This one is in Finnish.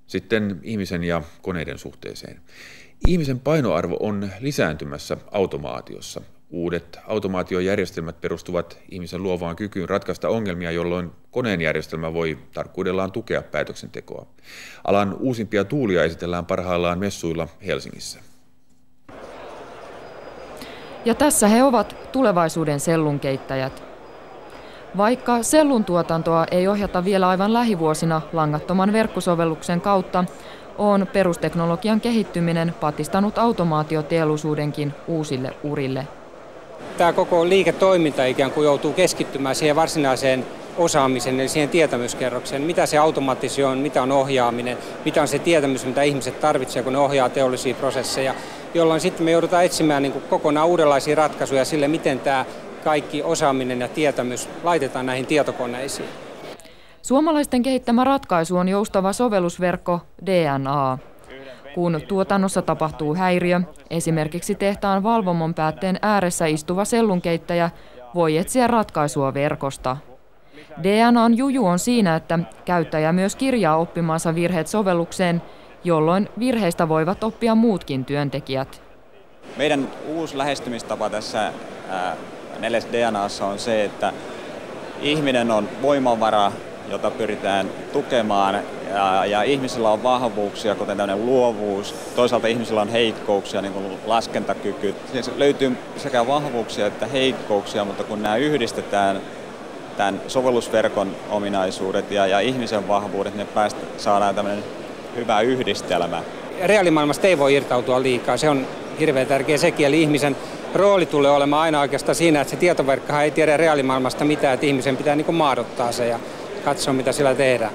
Sitten ihmisen ja koneiden suhteeseen. Ihmisen painoarvo on lisääntymässä automaatiossa. Uudet automaatiojärjestelmät perustuvat ihmisen luovaan kykyyn ratkaista ongelmia, jolloin koneen järjestelmä voi tarkkuudellaan tukea päätöksentekoa. Alan uusimpia tuulia esitellään parhaillaan messuilla Helsingissä. Ja tässä he ovat tulevaisuuden sellunkeittäjät. Vaikka sellun tuotantoa ei ohjata vielä aivan lähivuosina langattoman verkkosovelluksen kautta, on perusteknologian kehittyminen patistanut automaatioteollisuudenkin uusille urille. Tämä koko liiketoiminta ikään kuin joutuu keskittymään siihen varsinaiseen osaamiseen, eli siihen tietämyskerrokseen. Mitä se automaatio on, mitä on ohjaaminen, mitä on se tietämys, mitä ihmiset tarvitsevat, kun ne ohjaa teollisia prosesseja, jolloin sitten me joudutaan etsimään niin kuin kokonaan uudenlaisia ratkaisuja sille, miten tämä kaikki osaaminen ja tietämys laitetaan näihin tietokoneisiin. Suomalaisten kehittämä ratkaisu on joustava sovellusverkko DNA. Kun tuotannossa tapahtuu häiriö, esimerkiksi tehtaan valvomon päätteen ääressä istuva sellunkeittäjä voi etsiä ratkaisua verkosta. DNA:n juju on siinä, että käyttäjä myös kirjaa oppimaansa virheet sovellukseen, jolloin virheistä voivat oppia muutkin työntekijät. Meidän uusi lähestymistapa tässä 4DNA:ssa on se, että ihminen on voimavara, jota pyritään tukemaan, ja ihmisillä on vahvuuksia, kuten tämmöinen luovuus. Toisaalta ihmisillä on heikkouksia, niin kuin laskentakyky. Siis löytyy sekä vahvuuksia että heikkouksia, mutta kun nämä yhdistetään, tämän sovellusverkon ominaisuudet ja ihmisen vahvuudet, ne saadaan tämmöinen hyvä yhdistelmä. Reaalimaailmasta ei voi irtautua liikaa, se on hirveän tärkeä sekin, eli ihmisen rooli tulee olemaan aina oikeastaan siinä, että se tietoverkkohan ei tiedä reaalimaailmasta mitään, että ihmisen pitää niin kuin maadottaa se ja katsoa, mitä sillä tehdään.